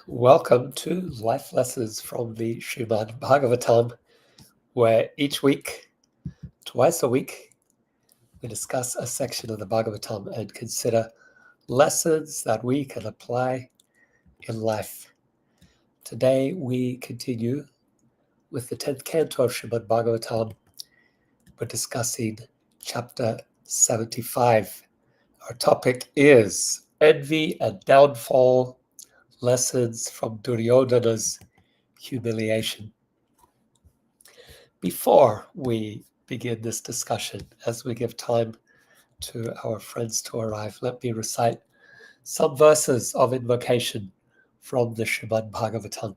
Welcome to Life Lessons from the Srimad Bhagavatam, where each week, twice a week, we discuss a section of the Bhagavatam and consider lessons that we can apply in life. Today we continue with the 10th canto of Srimad Bhagavatam. We're discussing chapter 75. Our topic is envy and downfall, lessons from Duryodhana's humiliation. Before we begin this discussion, as we give time to our friends to arrive, let me recite some verses of invocation from the Srimad Bhagavatam.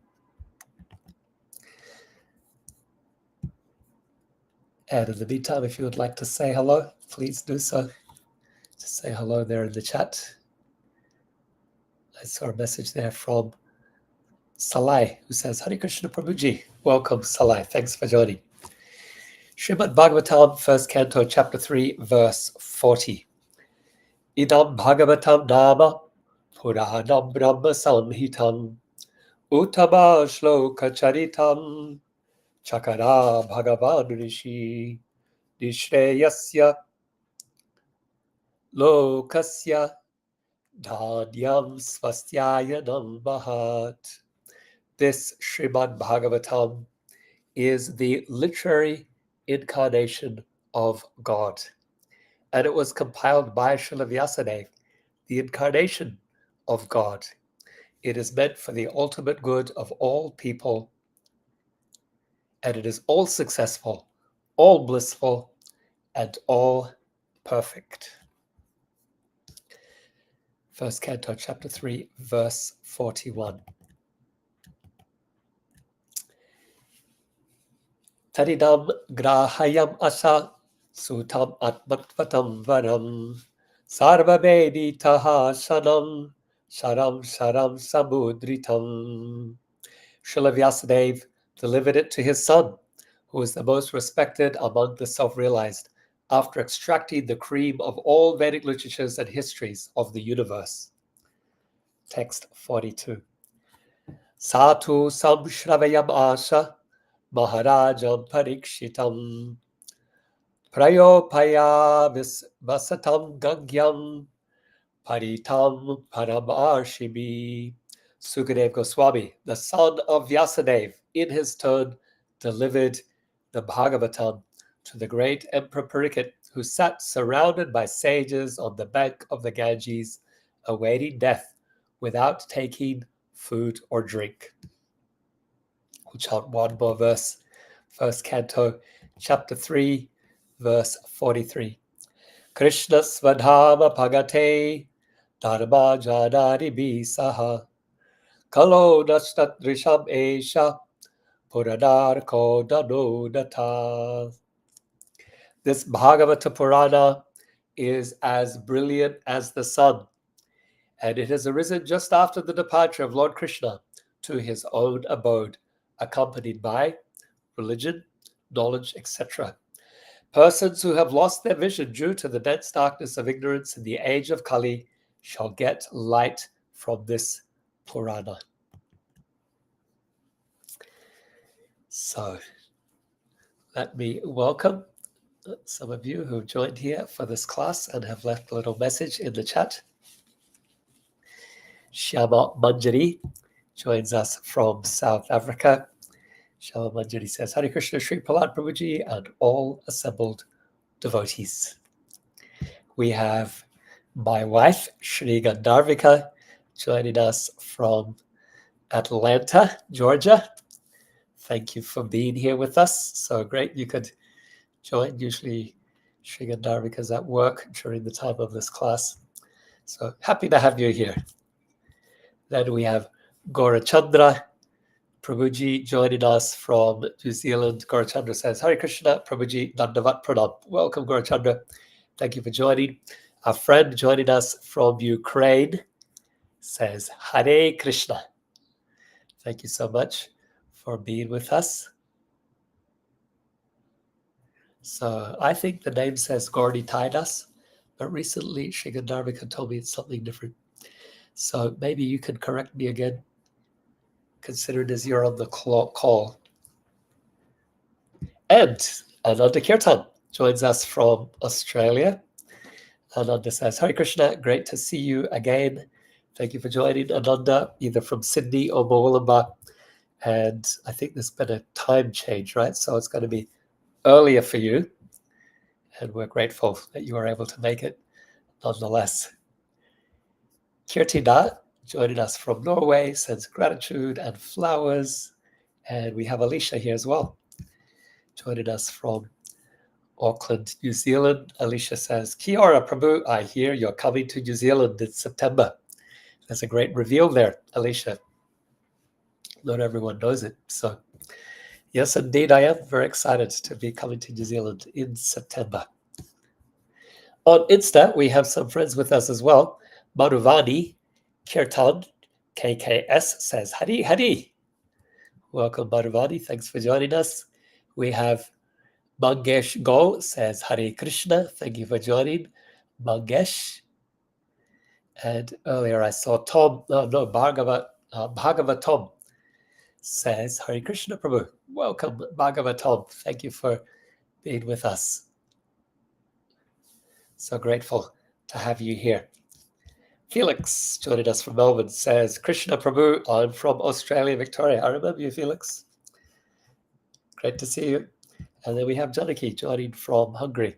And in the meantime, if you would like to say hello, please do so. Just say hello there in the chat. I saw a message there from Salai, who says, Hare Krishna Prabhuji. Welcome, Salai. Thanks for joining. Srimad Bhagavatam, first canto, chapter 3, verse 40. Idam Bhagavatam Nama Puranam Brahma Samhitam Uttama Shloka Charitam Chakara Bhagavan Rishi Nishreyasya Lokasya Dhanyam Swastyayanam Mahat. This Srimad Bhagavatam is the literary incarnation of God, and it was compiled by Srila Vyasadeva, the incarnation of God. It is meant for the ultimate good of all people, and it is all successful, all blissful, and all perfect. First Canto, chapter 3, verse 41. Taridam grahayam asa sutam atmatvatam varam sarvamedi tahasanam sharam sharam samudritam. Srila Vyasadeva delivered it to his son, who is the most respected among the self-realized, after extracting the cream of all Vedic literatures and histories of the universe. Text 42. Satu samshravayam asha maharajam parikshitam prayopaya vasatam gangyam paritam paramarshibi. Sukadeva Goswami, the son of Vyasadeva, in his turn delivered the Bhagavatam to the great Emperor Parikshit, who sat surrounded by sages on the bank of the Ganges, awaiting death without taking food or drink. We'll chant one more verse. First Canto, chapter 3, verse 43. Krishna svadhama pagate dharma janari bisaha Kalo Nastadrisham Esha Puranarko Danodata. This Bhagavata Purana is as brilliant as the sun, and it has arisen just after the departure of Lord Krishna to his own abode, accompanied by religion, knowledge, etc. Persons who have lost their vision due to the dense darkness of ignorance in the age of Kali shall get light from this Purana. So, let me welcome some of you who joined here for this class and have left a little message in the chat. Shyama Manjari joins us from South Africa. Shyama Manjari says, Hare Krishna Sri Prahlad Prabhuji and all assembled devotees. We have my wife, Shri Gandharvika, joining us from Atlanta, Georgia. Thank you for being here with us. So great you could join. Usually Shri Gandharvika is at work during the time of this class. So happy to have you here. Then we have Gaurachandra Prabhuji joining us from New Zealand. Gaurachandra says, Hare Krishna, Prabhuji, Dandavat Pranam. Welcome, Gaurachandra. Thank you for joining. Our friend joining us from Ukraine says, Hare Krishna. Thank you so much for being with us. So I think the name says Gauri Tidas, but recently Shri Gandharvika told me it's something different. So maybe you can correct me again. consider it as you're on the call. And Ananda Kirtan joins us from Australia. Ananda says, Hare Krishna, great to see you again. Thank you for joining, Ananda, either from Sydney or Moolumba. And I think there's been a time change, right? So it's going to be earlier for you. And we're grateful that you were able to make it nonetheless. Kirtina, joining us from Norway, sends gratitude and flowers. And we have Alicia here as well, joining us from Auckland, New Zealand. Alicia says, Kia ora, Prabhu, I hear you're coming to New Zealand in September. There's a great reveal there, Alicia. Not everyone knows it. So yes, indeed, I am very excited to be coming to New Zealand in September. On Insta, we have some friends with us as well. Madhuvani Kirtan, KKS, says, Hari Hari. Welcome, Madhuvani. Thanks for joining us. We have Mangesh Go, says, Hare Krishna. Thank you for joining, Mangesh. And earlier I saw Bhagavatam says, Hare Krishna Prabhu. Welcome, Bhagavatam. Thank you for being with us. So grateful to have you here. Felix, joining us from Melbourne, says, Krishna Prabhu, I'm from Australia, Victoria. I remember you, Felix. Great to see you. And then we have Janaki joining from Hungary.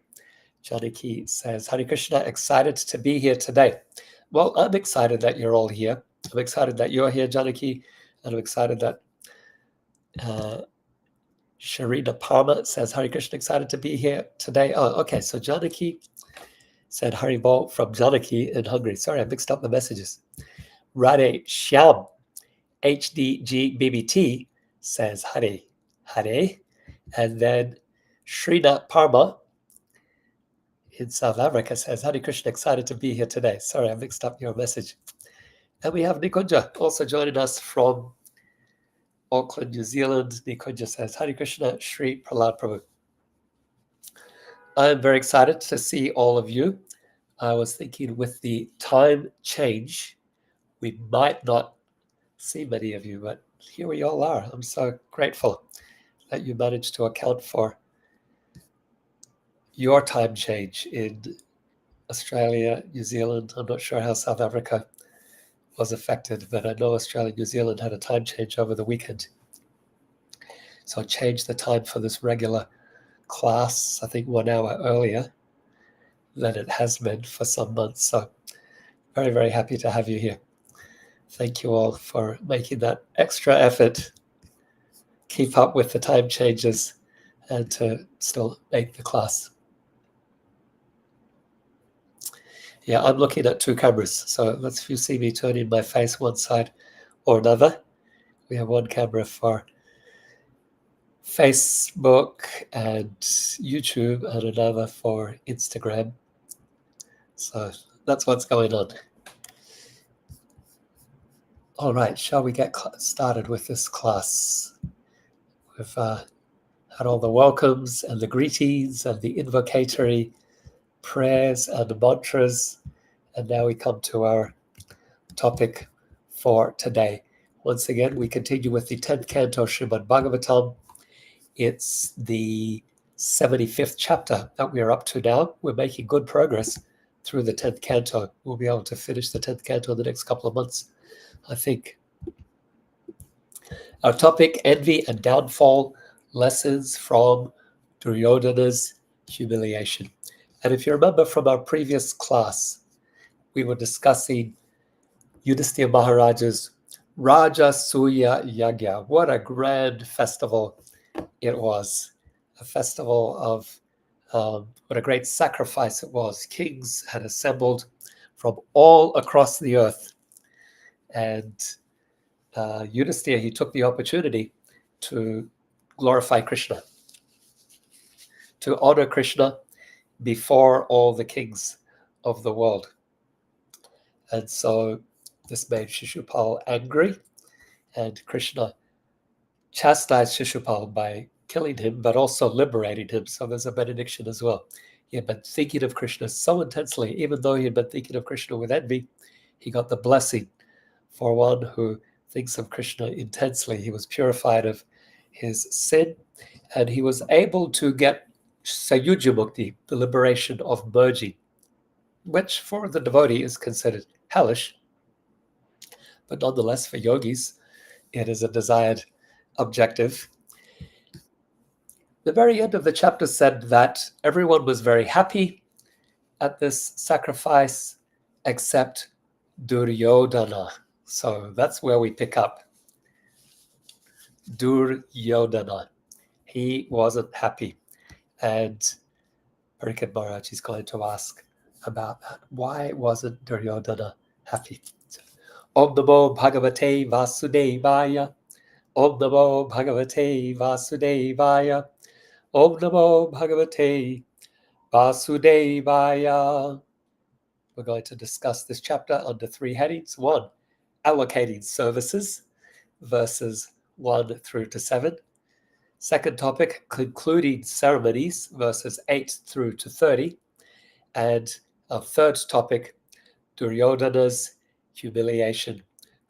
Janaki says, Hare Krishna, excited to be here today. Well, I'm excited that you're all here. I'm excited that you're here, Janaki. And I'm excited that Sharina Parma says, Hare Krishna, excited to be here today. Oh, okay. So Janaki said Hari Bol from Janaki in Hungary. Sorry, I mixed up the messages. Radhe Shyam, HDGBBT, says Hare, Hare. And then Srina Parma in South Africa says, Hare Krishna, excited to be here today. Sorry, I mixed up your message. And we have Nikunja also joining us from Auckland, New Zealand. Nikunja says, Hare Krishna, Shri Prahlad Prabhu. I'm very excited to see all of you. I was thinking with the time change, we might not see many of you, but here we all are. I'm so grateful that you managed to account for your time change in Australia, New Zealand. I'm not sure how South Africa was affected, but I know Australia and New Zealand had a time change over the weekend. So I changed the time for this regular class, I think 1 hour earlier than it has been for some months. So very, very happy to have you here. Thank you all for making that extra effort, keep up with the time changes, and to still make the class. Yeah, I'm looking at 2 cameras. So if you see me turning my face one side or another, we have 1 camera for Facebook and YouTube and another for Instagram. So that's what's going on. All right, shall we get started with this class? We've had all the welcomes and the greetings and the invocatory prayers and the mantras, and now we come to our topic for today. Once again, we continue with the 10th canto Srimad Bhagavatam. It's the 75th chapter that we are up to now. We're making good progress through the 10th canto. We'll be able to finish the 10th canto in the next couple of months, I think. Our topic, envy and downfall, lessons from Duryodhana's humiliation. And if you remember from our previous class, we were discussing Yudhistira Maharaja's Rajasuya Yajna. What a grand festival it was. A festival of what a great sacrifice it was. Kings had assembled from all across the earth. And Yudhistira, he took the opportunity to glorify Krishna, to honor Krishna before all the kings of the world. And so this made Shishupal angry, and Krishna chastised Shishupal by killing him, but also liberating him. So there's a benediction as well. He had been thinking of Krishna so intensely, even though he had been thinking of Krishna with envy, he got the blessing for one who thinks of Krishna intensely. He was purified of his sin, and he was able to get Sayuja Mukti, the liberation of merging, which for the devotee is considered hellish, but nonetheless for yogis, it is a desired objective. The very end of the chapter said that everyone was very happy at this sacrifice except Duryodhana. So that's where we pick up. Duryodhana. He wasn't happy. And Pariksit Maharaj is going to ask about that. Why wasn't Duryodhana happy? Om Namo Bhagavate Vasudevaya. Om Namo Bhagavate Vasudevaya. Om Namo Bhagavate Vasudevaya. We're going to discuss this chapter under 3 headings. 1, allocating services, verses 1 through to 7. Second topic, concluding ceremonies, verses 8 through to 30. And our third topic, Duryodhana's humiliation,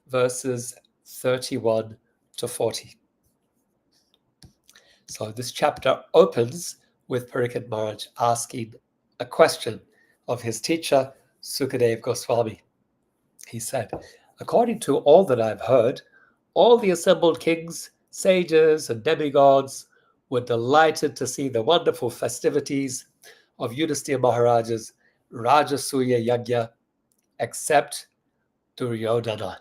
verses 31 to 40. So this chapter opens with Pariksit Maharaj asking a question of his teacher, Sukadeva Goswami. He said, according to all that I've heard, all the assembled kings, sages, and demigods were delighted to see the wonderful festivities of Yudhistira Maharaj's Rajasuya Yajna, except Duryodhana.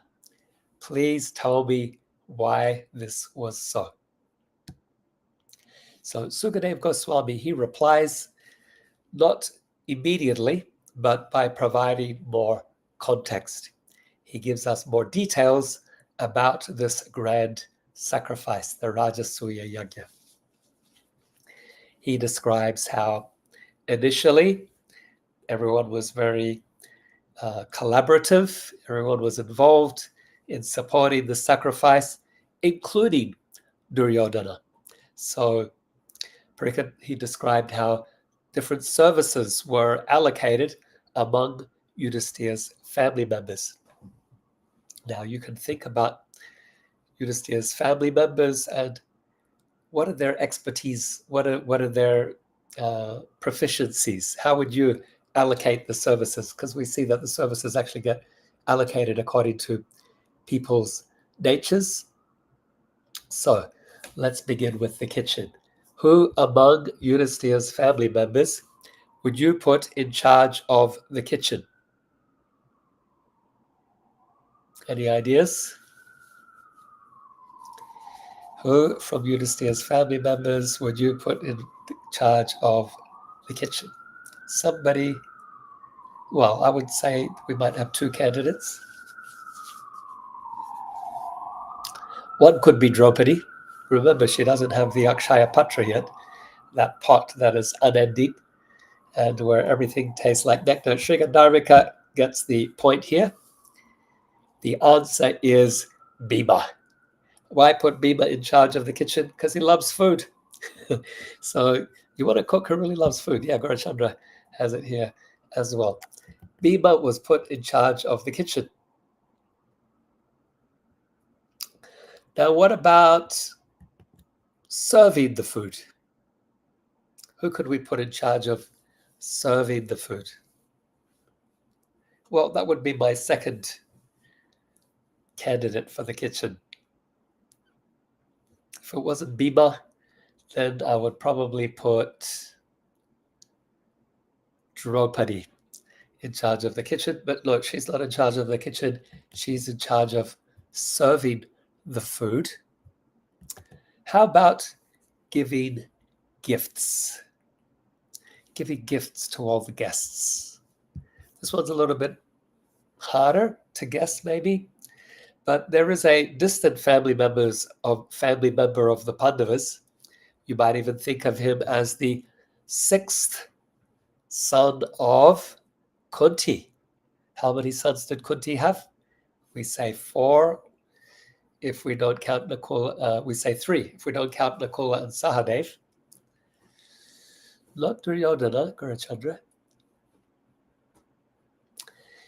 Please tell me why this was so. So Sukadeva Goswami, he replies not immediately, but by providing more context. He gives us more details about this grand sacrifice, the Rajasuya Yajna. He describes how initially everyone was very collaborative, everyone was involved in supporting the sacrifice, including Duryodhana. So Pariksit, he described how different services were allocated among Yudhistira's family members. Now you can think about Yudhistira's family members and what are their expertise, what are their proficiencies? How would you allocate the services? Because we see that the services actually get allocated according to people's natures. So let's begin with the kitchen. Who among Yudhistira's family members would you put in charge of the kitchen? Any ideas? Who from Yudhistira's family members would you put in charge of the kitchen? Somebody, well, I would say we might have 2 candidates. One could be Draupadi. Remember, she doesn't have the Akshaya Patra yet, that pot that is unending and where everything tastes like nectar. Sri Gandharvika gets the point here. The answer is Bhima. Why put Bhima in charge of the kitchen? Because he loves food. So you want a cook who really loves food. Yeah, Gaurachandra has it here as well. Bhima was put in charge of the kitchen. Now, what about serving the food? Who could we put in charge of serving the food? Well, that would be my second candidate for the kitchen. If it wasn't Bhima, then I would probably put Draupadi in charge of the kitchen. But look, she's not in charge of the kitchen. She's in charge of serving the food. How about giving gifts? Giving gifts to all the guests. This one's a little bit harder to guess, maybe. But there is a distant family member of the Pandavas. You might even think of him as the 6th son of Kunti. How many sons did Kunti have? We say 4. If we don't count Nakula, we say 3. If we don't count Nakula and Sahadev. Not Duryodhana, Gaurachandra.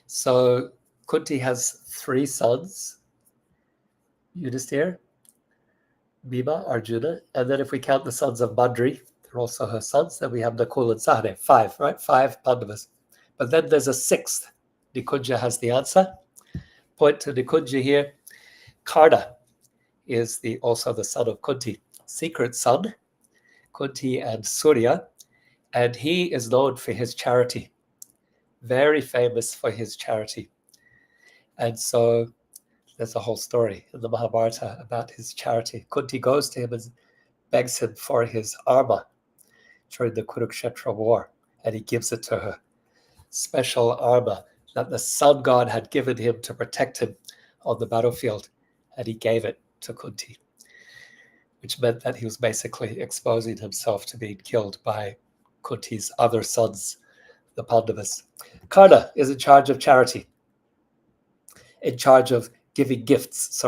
So Kunti has 3 sons. Yudhistira, Bhima, Arjuna, and then if we count the sons of Mandri, they're also her sons, then we have Nakul and Sahadev. 5, right? 5 Pandavas. But then there's a 6th. Nikunja has the answer. Point to Nikunja here. Karna is also the son of Kunti, secret son, Kunti and Surya, and he is known for his charity, very famous for his charity. And so there's a whole story in the Mahabharata about his charity. Kunti goes to him and begs him for his armor during the Kurukshetra war, and he gives it to her. Special armor that the sun god had given him to protect him on the battlefield, and he gave it to Kunti, which meant that he was basically exposing himself to being killed by Kunti's other sons, the Pandavas. Karna is in charge of charity, in charge of giving gifts,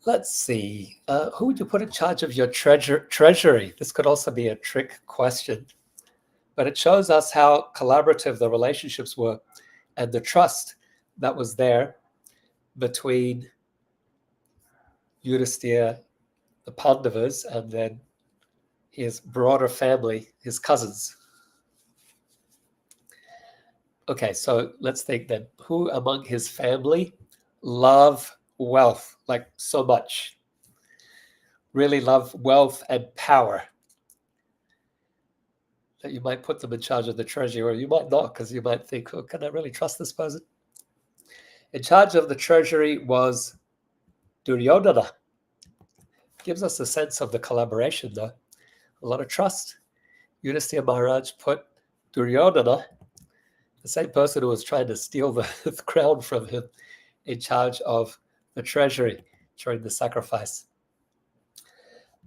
Let's see, who would you put in charge of your treasury? This could also be a trick question, but it shows us how collaborative the relationships were and the trust that was there between Yudhistira, the Pandavas, and then his broader family, his cousins. Okay, so let's think then. Who among his family love wealth, like so much? Really love wealth and power? That you might put them in charge of the treasury, or you might not, because you might think, oh, can I really trust this person? In charge of the treasury was Duryodhana. Gives us a sense of the collaboration, though. A lot of trust. Yudhistira Maharaj put Duryodhana, the same person who was trying to steal the crown from him, in charge of the treasury during the sacrifice.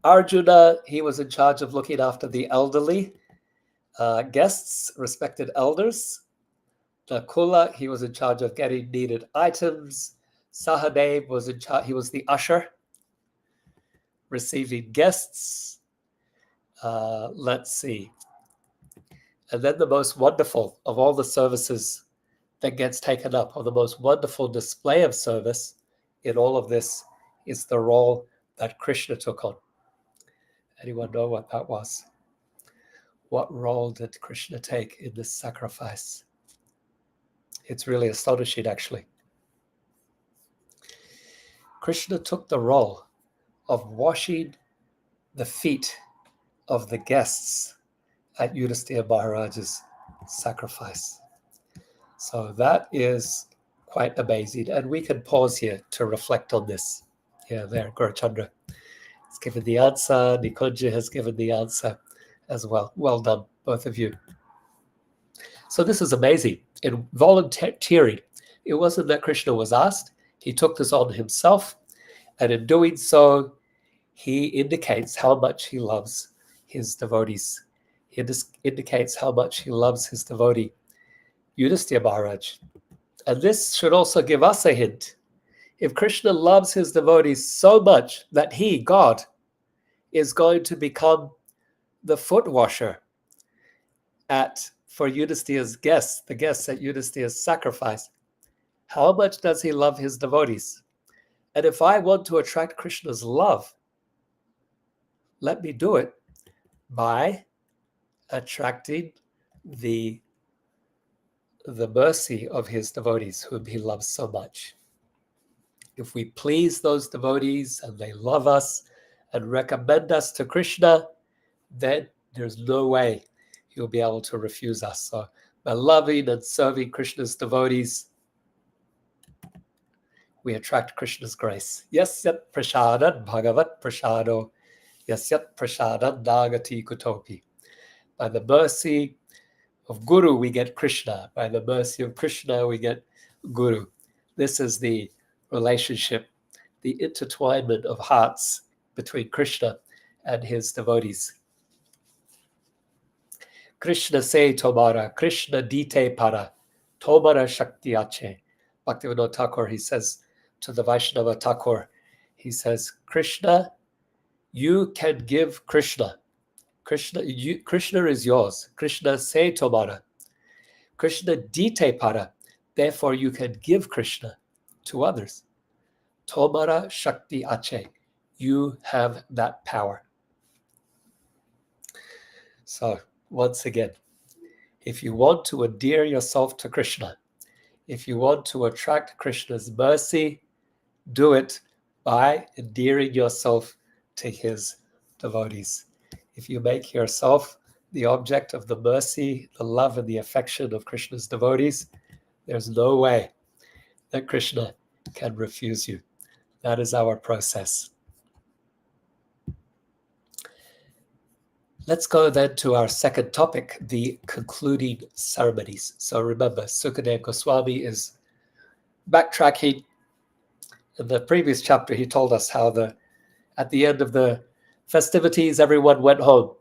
Arjuna, he was in charge of looking after the elderly guests, respected elders. Nakula, he was in charge of getting needed items. Sahadev was in charge, he was the usher, receiving guests. Let's see. And then the most wonderful of all the services that gets taken up, or the most wonderful display of service in all of this, is the role that Krishna took on. Anyone know what that was? What role did Krishna take in this sacrifice? It's really astonishing, actually. Krishna took the role of washing the feet of the guests at Yudhistira Maharaj's sacrifice. So that is quite amazing. And we can pause here to reflect on this. Yeah, there, Gaurachandra has given the answer. Nikunja has given the answer as well. Well done, both of you. So this is amazing. In volunteering, it wasn't that Krishna was asked. He took this on himself. And in doing so, he indicates how much he loves his devotees. He indicates how much he loves his devotee, Yudhistira Maharaj. And this should also give us a hint. If Krishna loves his devotees so much that he, God, is going to become the foot washer for Yudhistira's guests, the guests at Yudhistira's sacrifice, how much does he love his devotees? And if I want to attract Krishna's love, let me do it by attracting the mercy of his devotees, whom he loves so much. If we please those devotees and they love us and recommend us to Krishna, then there's no way he'll be able to refuse us. So by loving and serving Krishna's devotees, we attract Krishna's grace. Yasyat prasadan bhagavat prasado, yasyat prasadan nagati kutopi. By the mercy of Guru, we get Krishna. By the mercy of Krishna, we get Guru. This is the relationship, the intertwinement of hearts between Krishna and his devotees. Krishna se tomara, Krishna dite para, tomara shakti ache. Bhaktivinoda Thakur, he says to the Vaishnava Thakur, he says, Krishna, you can give Krishna. Krishna is yours. Krishna se tomara. Krishna dite para. Therefore, you can give Krishna to others. Tomara Shakti Ache. You have that power. So, once again, if you want to endear yourself to Krishna, if you want to attract Krishna's mercy, do it by endearing yourself to his devotees. If you make yourself the object of the mercy, the love, and the affection of Krishna's devotees, there's no way that Krishna can refuse you. That is our process. Let's go then to our second topic, the concluding ceremonies. So remember, Sukadeva Goswami is backtracking. In the previous chapter, he told us how at the end of the festivities, everyone went home.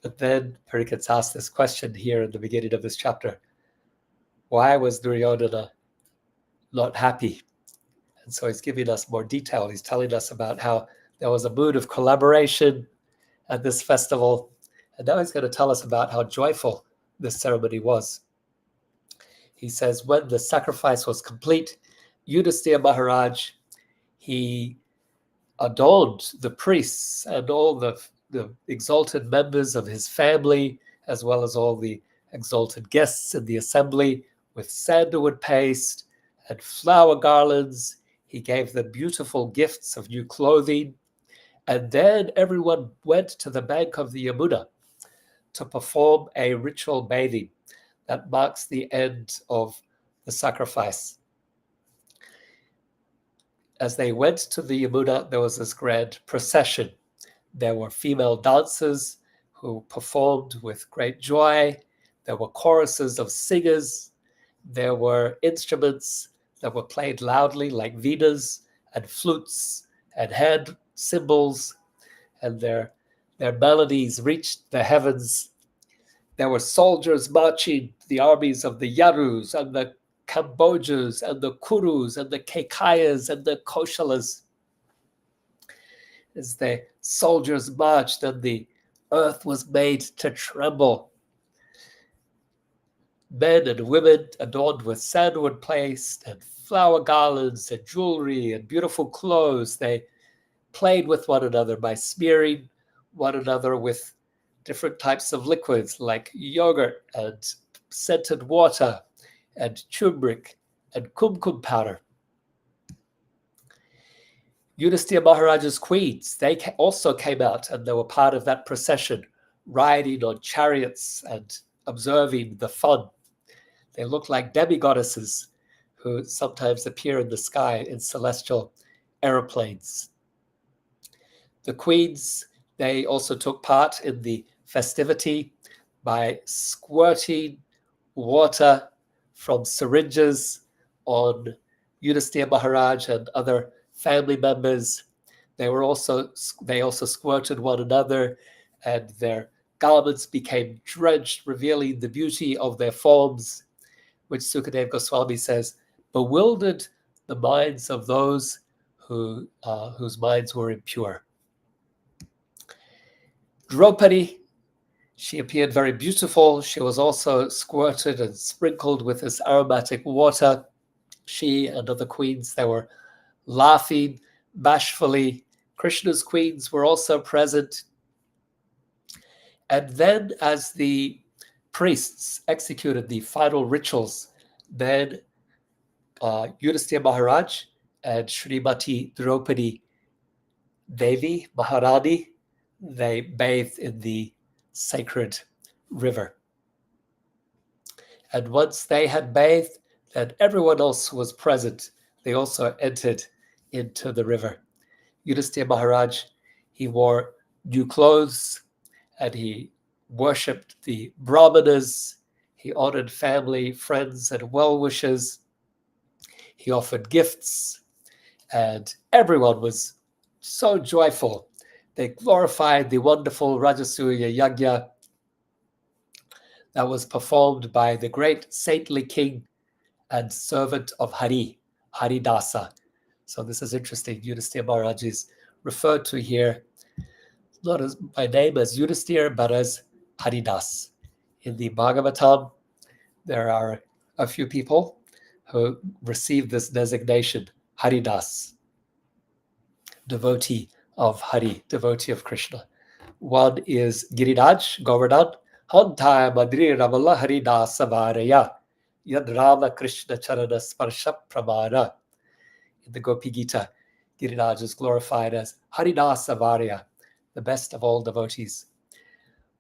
But then Parikat's asked this question here in the beginning of this chapter. Why was Duryodhana not happy? And so he's giving us more detail. He's telling us about how there was a mood of collaboration at this festival. And now he's going to tell us about how joyful this ceremony was. He says, when the sacrifice was complete, Yudhistira Maharaj, he adorned the priests and all the exalted members of his family, as well as all the exalted guests in the assembly, with sandalwood paste and flower garlands. He gave them beautiful gifts of new clothing. And then everyone went to the bank of the Yamuna to perform a ritual bathing that marks the end of the sacrifice. As they went to the Yamuna, there was this grand procession. There were female dancers who performed with great joy. There were choruses of singers. There were instruments that were played loudly, like venas and flutes and hand cymbals, and their melodies reached the heavens. There were soldiers marching, the armies of the Yarus and the Kambojas and the Kurus and the Kekayas and the Koshalas. As the soldiers marched and the earth was made to tremble. Men and women adorned with sandalwood paste and flower garlands and jewelry and beautiful clothes, they played with one another by smearing one another with different types of liquids like yogurt and scented water and turmeric and kumkum powder. Yudhistira Maharaj's queens, they also came out and they were part of that procession, riding on chariots and observing the fun. They looked like demigoddesses who sometimes appear in the sky in celestial aeroplanes. The queens, they also took part in the festivity by squirting water from syringes on Yudhistira Maharaj and other family members. They also squirted one another, and their garments became drenched, revealing the beauty of their forms, which Sukadeva Goswami says bewildered the minds of those whose minds were impure. Draupadi, she appeared very beautiful. She was also squirted and sprinkled with this aromatic water. She and other queens, they were laughing bashfully. Krishna's queens were also present. And then as the priests executed the final rituals, then Yudhistira Maharaj and Srimati Draupadi Devi Maharani, they bathed in the sacred river. And once they had bathed, then everyone else who was present, they also entered into the river. Yudhistira Maharaj, he wore new clothes and he worshipped the brahmanas. He honored family, friends, and well-wishers. He offered gifts, and everyone was so joyful. They glorified the wonderful Rajasuya Yajna that was performed by the great saintly king and servant of Hari, Haridasa. So this is interesting. Yudhistira Maharaj is referred to here not as by name as Yudhistira, but as Haridas. In the Bhagavatam, there are a few people who received this designation, Haridas. devotee of Hari, devotee of Krishna. One is Giriraj, Govardhan, Hantai Madri Ramala Hari Dasa Varaya, Yad Rama Krishna Charana Sparsha Pramana. In the Gopi Gita, Giriraj is glorified as Haridasa Varya, the best of all devotees.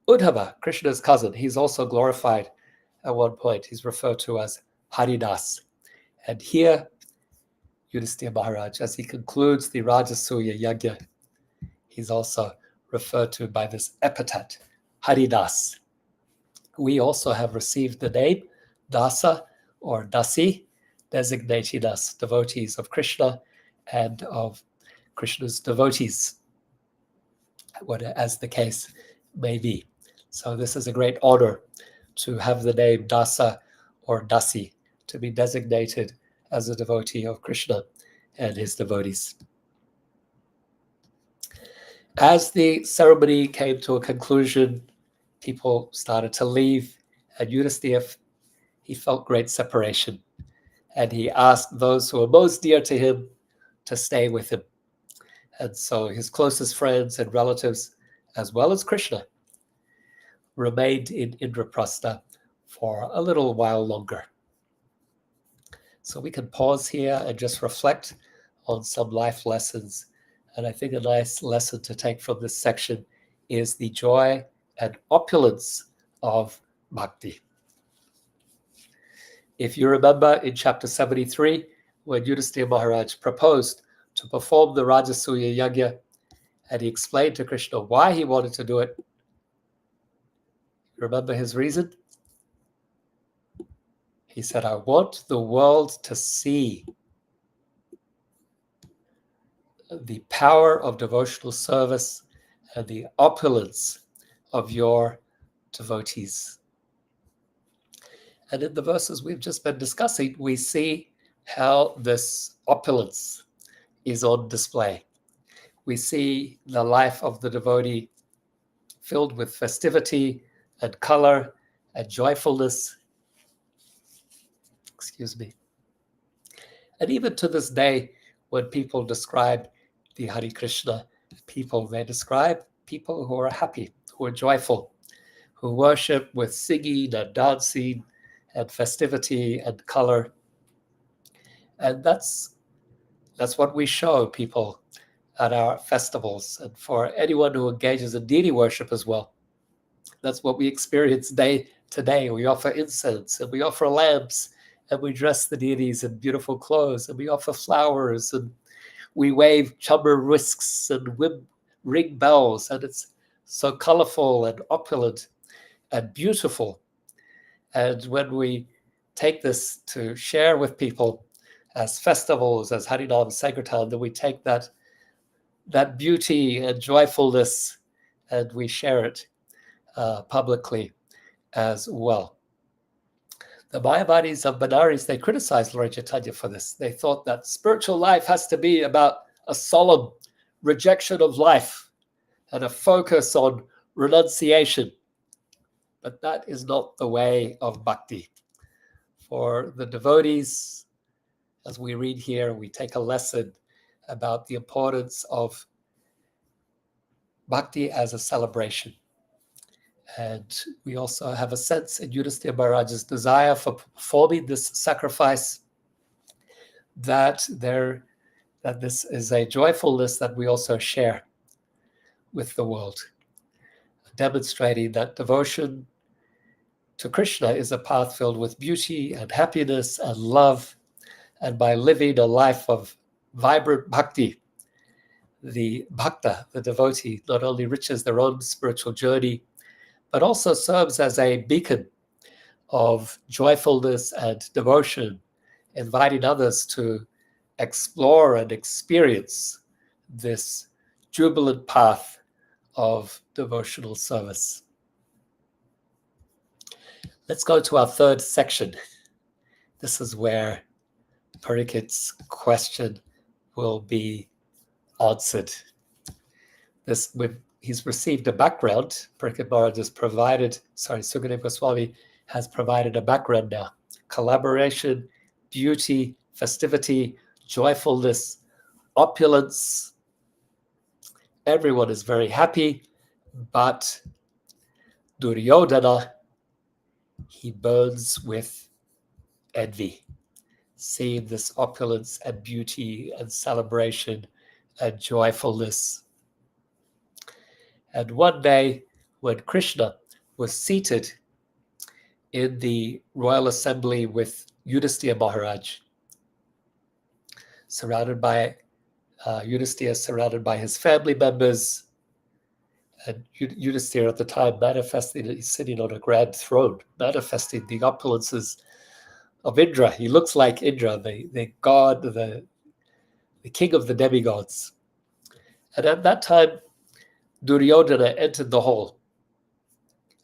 Uddhava, Krishna's cousin, he's also glorified at one point. He's referred to as Haridas. And here, Yudhistira Maharaj, as he concludes the Rajasuya Yajna, he's also referred to by this epithet, Haridas. We also have received the name Dasa or Dasi, designating us devotees of Krishna and of Krishna's devotees, as the case may be. So this is a great honor to have the name Dasa or Dasi, to be designated as a devotee of Krishna and his devotees. As the ceremony came to a conclusion, people started to leave, and Yudhistira, he felt great separation, and he asked those who were most dear to him to stay with him. And so his closest friends and relatives, as well as Krishna, remained in Indraprastha for a little while longer. So we can pause here and just reflect on some life lessons. And I think a nice lesson to take from this section is the joy and opulence of Bhakti. If you remember in chapter 73, when Yudhistira Maharaj proposed to perform the Rajasuya Yajna, and he explained to Krishna why he wanted to do it. Remember his reason? He said, I want the world to see the power of devotional service and the opulence of your devotees. And in the verses we've just been discussing, we see how this opulence is on display. We see the life of the devotee filled with festivity and color and joyfulness. Excuse me. And even to this day, when people describe the Hare Krishna people, they describe people who are happy, who are joyful, who worship with singing and dancing and festivity and color. And that's what we show people at our festivals, and for anyone who engages in deity worship as well. That's what we experience day to day. We offer incense and we offer lamps and we dress the deities in beautiful clothes and we offer flowers and we wave chamber whisks and ring bells, and it's so colorful and opulent and beautiful. And when we take this to share with people as festivals, as Harinam Sankirtan, then we take that beauty and joyfulness and we share it publicly as well. The Mayavadis of Benares, they criticized Lord Chaitanya for this. They thought that spiritual life has to be about a solemn rejection of life and a focus on renunciation. But that is not the way of bhakti. For the devotees, as we read here, we take a lesson about the importance of bhakti as a celebration. And we also have a sense in Yudhistira Maharaj's desire for performing this sacrifice that this is a joyfulness that we also share with the world, demonstrating that devotion to Krishna is a path filled with beauty and happiness and love. And by living a life of vibrant bhakti, the bhakta, the devotee, not only enriches their own spiritual journey, but also serves as a beacon of joyfulness and devotion, inviting others to explore and experience this jubilant path of devotional service. Let's go to our third section. This is where Parikit's question will be answered. He's received a background. Parikit Maharaj has provided, Sukadeva Goswami has provided a background now. Collaboration, beauty, festivity, joyfulness, opulence, everyone is very happy, but Duryodhana, he burns with envy, seeing this opulence and beauty and celebration and joyfulness. And one day, when Krishna was seated in the royal assembly with Yudhistira Maharaj, surrounded by Yudhistira, surrounded by his family members, and Yudhistira at the time manifesting, he's sitting on a grand throne, manifesting the opulences of Indra. He looks like Indra, the god, the king of the demigods. And at that time, Duryodhana entered the hall,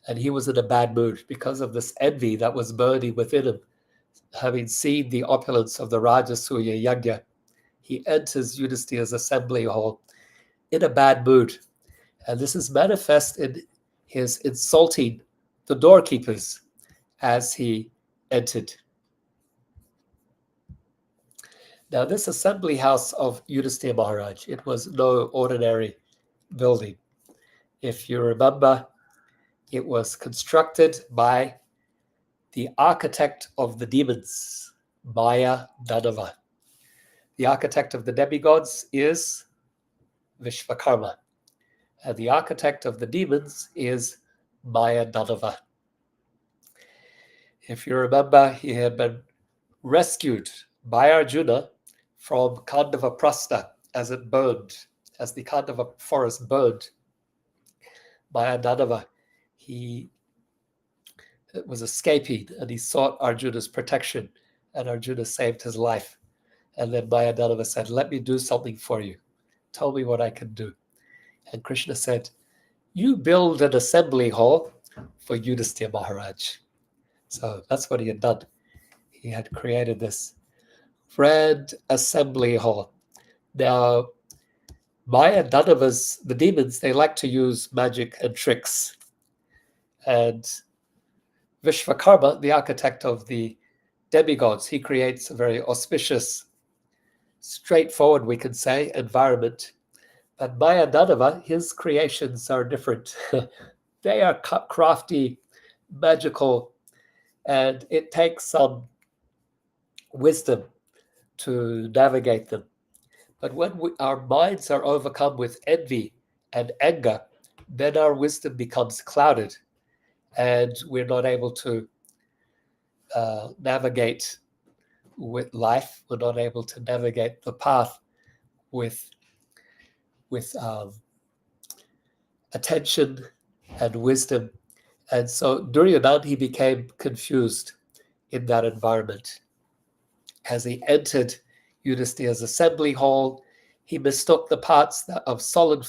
and he was in a bad mood because of this envy that was burning within him. Having seen the opulence of the Rajasuya Yajna, he enters Yudhistira's assembly hall in a bad mood. And this is manifest in his insulting the doorkeepers as he entered. Now, this assembly house of Yudhistira Maharaj, it was no ordinary building. If you remember, it was constructed by the architect of the demons, Maya Danava. The architect of the demigods is Vishvakarma, and the architect of the demons is Maya Danava. If you remember, he had been rescued by Arjuna from Kandava Prastha as it burned, as the Kandava forest burned. Maya Danava, he was escaping and he sought Arjuna's protection, and Arjuna saved his life. And then Maya Danava said, "Let me do something for you. Tell me what I can do." And Krishna said, "You build an assembly hall for Yudhistira Maharaj." So that's what he had done. He had created this grand assembly hall. Now, Maya Danava's, the demons, they like to use magic and tricks. And Vishvakarma, the architect of the demigods, he creates a very auspicious, straightforward, we can say, environment. But Maya Danava, his creations are different. They are crafty, magical, and it takes some wisdom to navigate them. But when our minds are overcome with envy and anger, then our wisdom becomes clouded, and we're not able to navigate with life. We're not able to navigate the path with attention and wisdom. And so Duryodhana, he became confused in that environment. As he entered Yudhistira's assembly hall, he mistook the parts of solid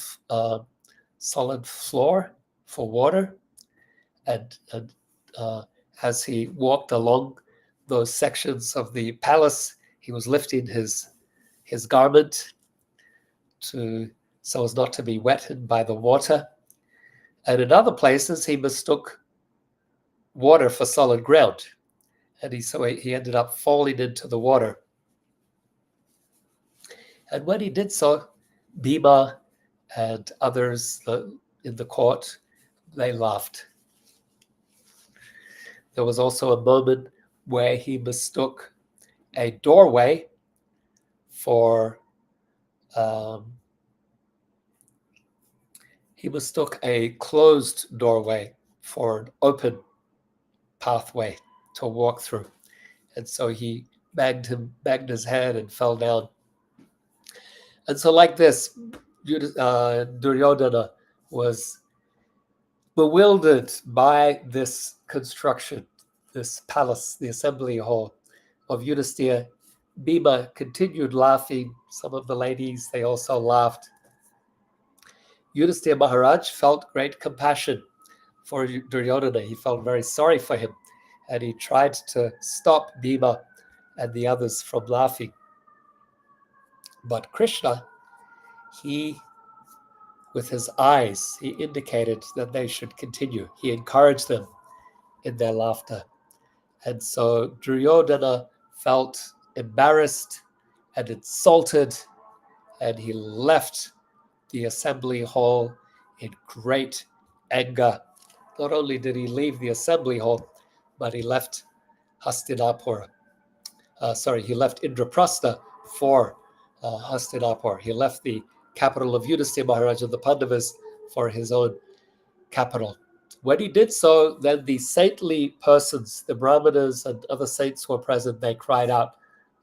floor for water, and as he walked along those sections of the palace, he was lifting his garment so as not to be wetted by the water. And in other places, he mistook water for solid ground, and he ended up falling into the water. And when he did so, Bhima and others in the court, they laughed. There was also a moment where he mistook a doorway for he mistook a closed doorway for an open pathway to walk through. And so he banged his head and fell down. And so like this, Duryodhana was bewildered by this construction, this palace, the assembly hall of Yudhistira. Bhima continued laughing. Some of the ladies, they also laughed. Yudhistira Maharaj felt great compassion for Duryodhana. He felt very sorry for him, and he tried to stop Bhima and the others from laughing. But Krishna, with his eyes, he indicated that they should continue. He encouraged them in their laughter. And so Duryodhana felt embarrassed and insulted, and he left the assembly hall in great anger. Not only did he leave the assembly hall, but he left Hastinapur. He left Indraprastha for Hastinapur. He left the capital of Yudhistira Maharaj and the Pandavas for his own capital. When he did so, then the saintly persons, the brahmanas and other saints who were present, they cried out,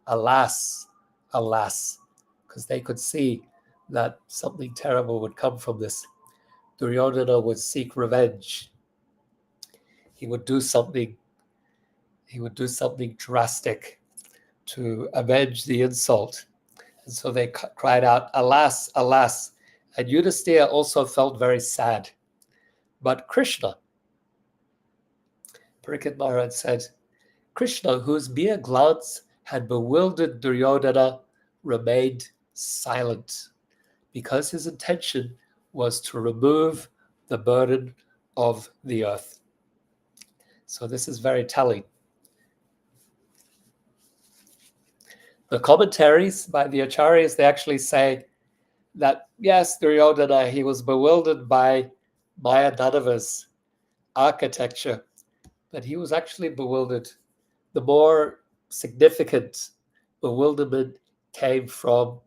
"Alas, alas," because they could see that something terrible would come from this. Duryodhana would seek revenge. He would do something drastic to avenge the insult. And so they cried out, "Alas, alas." And Yudhistira also felt very sad. But Krishna, Parikshit Maharaj said, Krishna, whose mere glance had bewildered Duryodhana, remained silent because his intention was to remove the burden of the earth. So this is very telling. The commentaries by the acharyas, they actually say that, yes, Duryodhana, he was bewildered by Mayadanava's architecture, but he was actually bewildered. The more significant bewilderment came from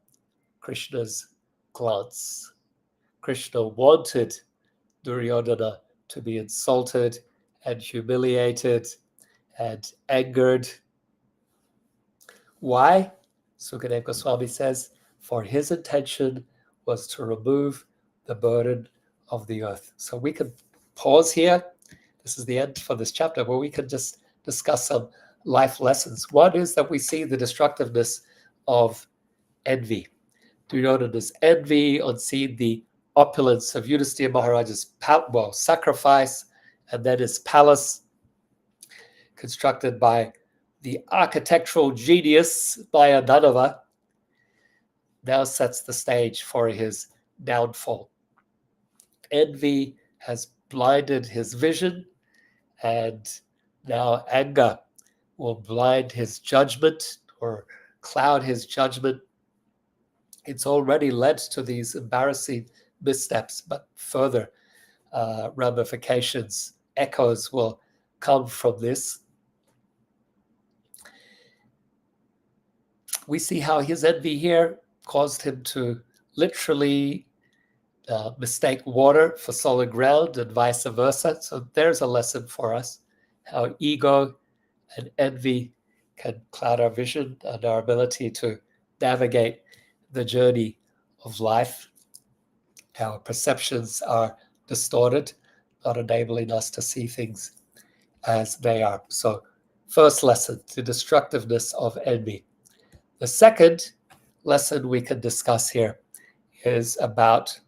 Krishna's glance. Krishna wanted Duryodhana to be insulted and humiliated and angered. Why? Sukadeva Goswami says, for his intention was to remove the burden of the earth. So we can pause here. This is the end for this chapter, where we can just discuss some life lessons. One is that we see the destructiveness of envy. Duryodhana's envy on seeing the opulence of Yudhistira Maharaj's sacrifice, and then his palace constructed by the architectural genius Mayadanava, now sets the stage for his downfall. Envy has blinded his vision, and now anger will blind his judgment or cloud his judgment. It's already led to these embarrassing missteps, but further ramifications, echoes will come from this. We see how his envy here caused him to literally mistake water for solid ground and vice versa. So there's a lesson for us, how ego and envy can cloud our vision and our ability to navigate the journey of life. Our perceptions are distorted, not enabling us to see things as they are. So first lesson, the destructiveness of envy. The second lesson we can discuss here is about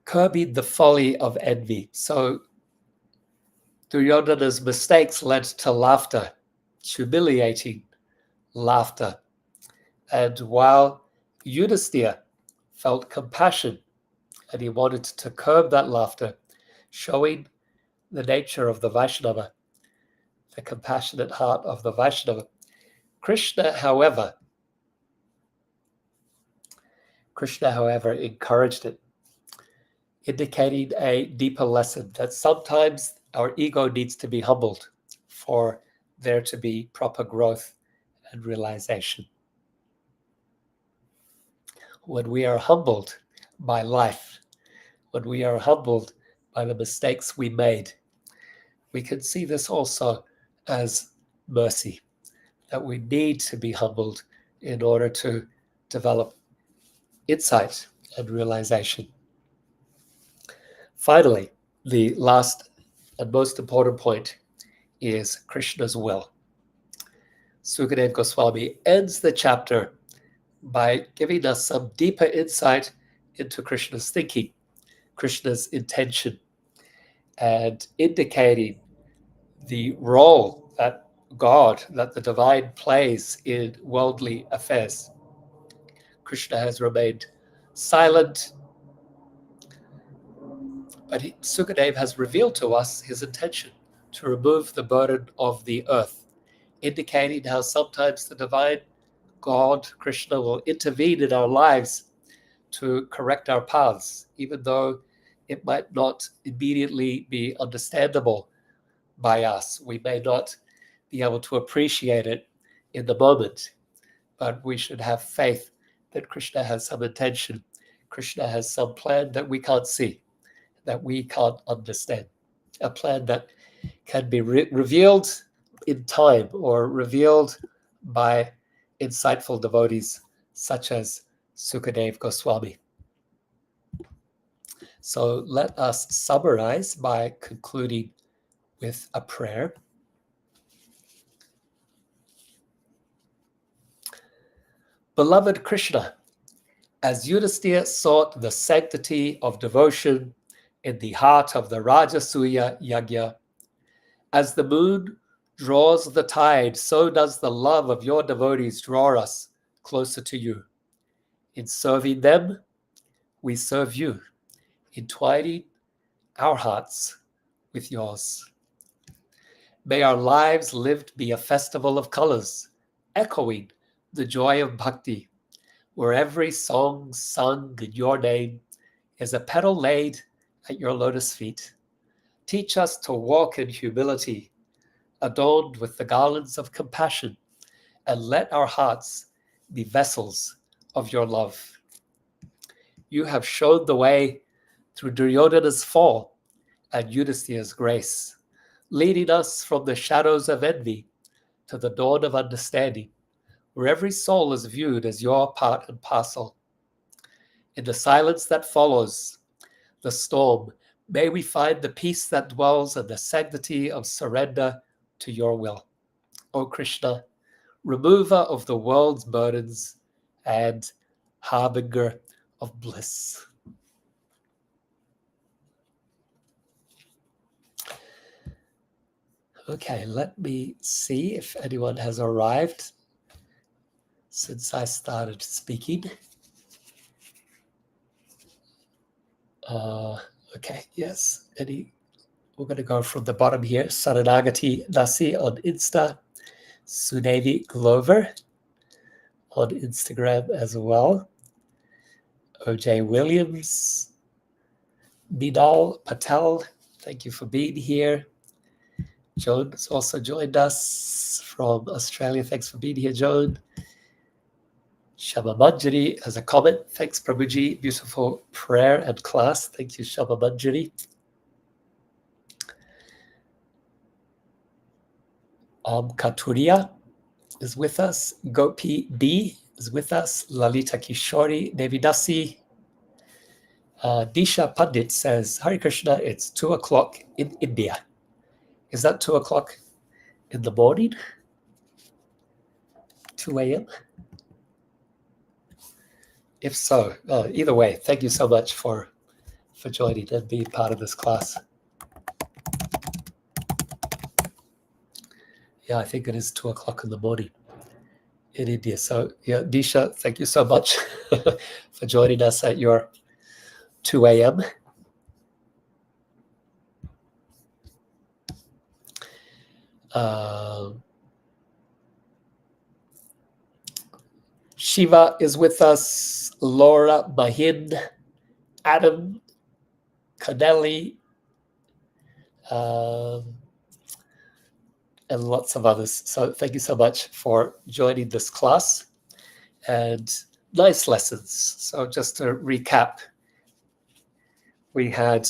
curbing the folly of envy. So Duryodhana's mistakes led to laughter, humiliating laughter. And while Yudhistira felt compassion and he wanted to curb that laughter, showing the nature of the Vaishnava, the compassionate heart of the Vaishnava, Krishna, however, encouraged it, indicating a deeper lesson that sometimes our ego needs to be humbled for there to be proper growth and realization. When we are humbled by life, when we are humbled by the mistakes we made, we can see this also as mercy, that we need to be humbled in order to develop insight and realization. Finally, the last and most important point is Krishna's will. Sukadeva Goswami ends the chapter by giving us some deeper insight into Krishna's thinking, Krishna's intention, and indicating the role that God, that the divine plays in worldly affairs. Krishna has remained silent, but Sukadeva has revealed to us his intention to remove the burden of the earth, indicating how sometimes the divine God, Krishna, will intervene in our lives to correct our paths, even though it might not immediately be understandable by us. We may not be able to appreciate it in the moment, but we should have faith that Krishna has some intention. Krishna has some plan that we can't see, that we can't understand, a plan that can be revealed in time or revealed by insightful devotees such as Sukadev Goswami. So let us summarize by concluding with a prayer. Beloved Krishna, as Yudhistira sought the sanctity of devotion in the heart of the Rajasuya Yajna, as the moon draws the tide, so does the love of your devotees draw us closer to you. In serving them, we serve you, entwining our hearts with yours. May our lives lived be a festival of colors, echoing the joy of Bhakti, where every song sung in your name is a petal laid at your lotus feet. Teach us to walk in humility, adorned with the garlands of compassion, and let our hearts be vessels of your love. You have showed the way through Duryodhana's fall and Yudhistira's grace, leading us from the shadows of envy to the dawn of understanding, where every soul is viewed as your part and parcel. In the silence that follows the storm, may we find the peace that dwells in the sanctity of surrender to your will. O Krishna, remover of the world's burdens and harbinger of bliss. Okay, let me see if anyone has arrived since I started speaking. Okay, yes. We're going to go from the bottom here. Saranagati Nasi on Insta. Sunevi Glover on Instagram as well. OJ Williams. Bidal Patel, thank you for being here. Joan has also joined us from Australia. Thanks for being here, Joan. Shama Manjari has a comment. Thanks, Prabhuji. Beautiful prayer and class. Thank you, Shama Manjari. Katuria is with us. Gopi B is with us. Lalita Kishori Devidasi. Disha Pandit says, Hare Krishna, it's 2 o'clock in India. Is that 2 o'clock in the morning? 2 a.m.? If so, either way, thank you so much for joining and being part of this class. Yeah, I think it is 2 o'clock in the morning in India. So yeah, Disha, thank you so much for joining us at your 2 a.m. Shiva is with us, Laura Mahin, Adam, Connelly, and lots of others. So thank you so much for joining this class and nice lessons. So just to recap, we had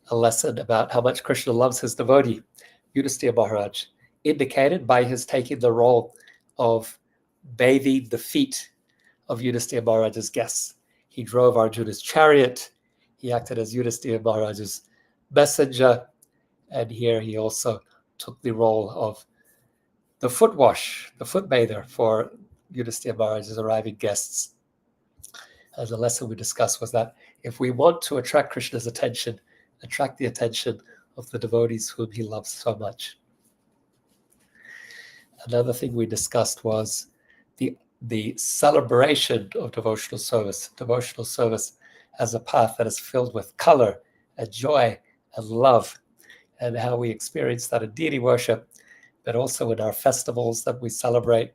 a lesson about how much Krishna loves his devotee, Yudhistira Maharaj, indicated by his taking the role of bathing the feet of Yudhistira Maharaj's guests. He drove Arjuna's chariot. He acted as Yudhistira Maharaj's messenger. And here he also took the role of the foot wash, the foot bather for Yudhistira Maharaj's arriving guests. And the lesson we discussed was that if we want to attract Krishna's attention, attract the attention of the devotees whom he loves so much. Another thing we discussed was the celebration of devotional service as a path that is filled with color and joy and love, and how we experience that in deity worship, but also in our festivals that we celebrate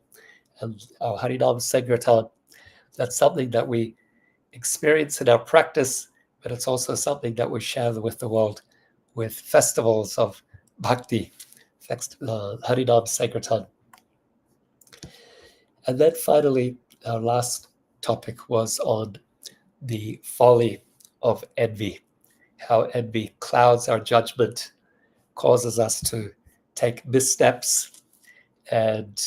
and our Harinam Sankirtan. That's something that we experience in our practice, but it's also something that we share with the world with festivals of Bhakti, Harinam Sankirtan. And then finally, our last topic was on the folly of envy, how envy clouds our judgment, causes us to take missteps and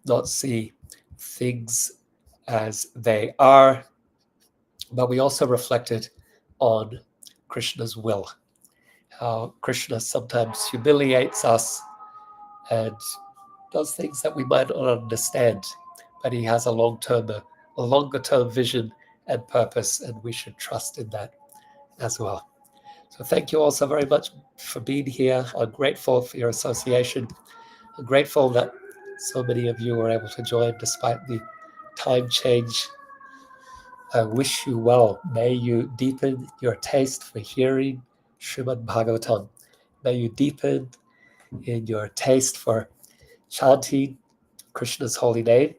not see things as they are. But we also reflected on Krishna's will, how Krishna sometimes humiliates us and does things that we might not understand, but he has a longer term vision and purpose, and we should trust in that as well. So thank you all so very much for being here. I'm grateful for your association. I'm grateful that so many of you were able to join despite the time change. I wish you well. May you deepen your taste for hearing Srimad Bhagavatam. May you deepen in your taste for chanting Krishna's holy name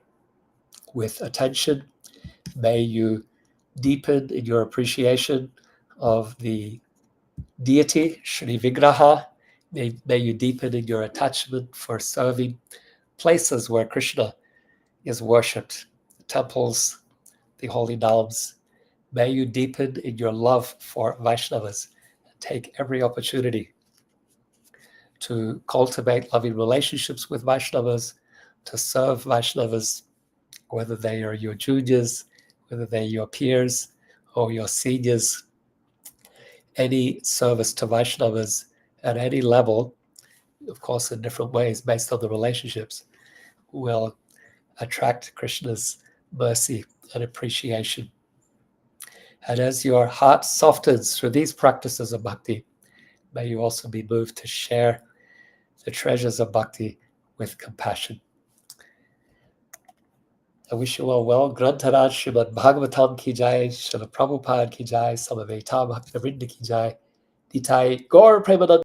with attention. May you deepen in your appreciation of the deity, Shri Vigraha. May you deepen in your attachment for serving places where Krishna is worshipped, the temples, the holy nams. May you deepen in your love for Vaishnavas and take every opportunity to cultivate loving relationships with Vaishnavas, to serve Vaishnavas, whether they are your juniors, whether they're your peers or your seniors. Any service to Vaishnavas at any level, of course in different ways based on the relationships, will attract Krishna's mercy and appreciation. And as your heart softens through these practices of bhakti, may you also be moved to share the treasures of bhakti with compassion. I wish you all well. Grantharaj Srimad Bhagavatam ki jai, Srila Prabhupada ki jai, Samaveta Bhaktivinoda ki jai, Nitai Gaur Premanand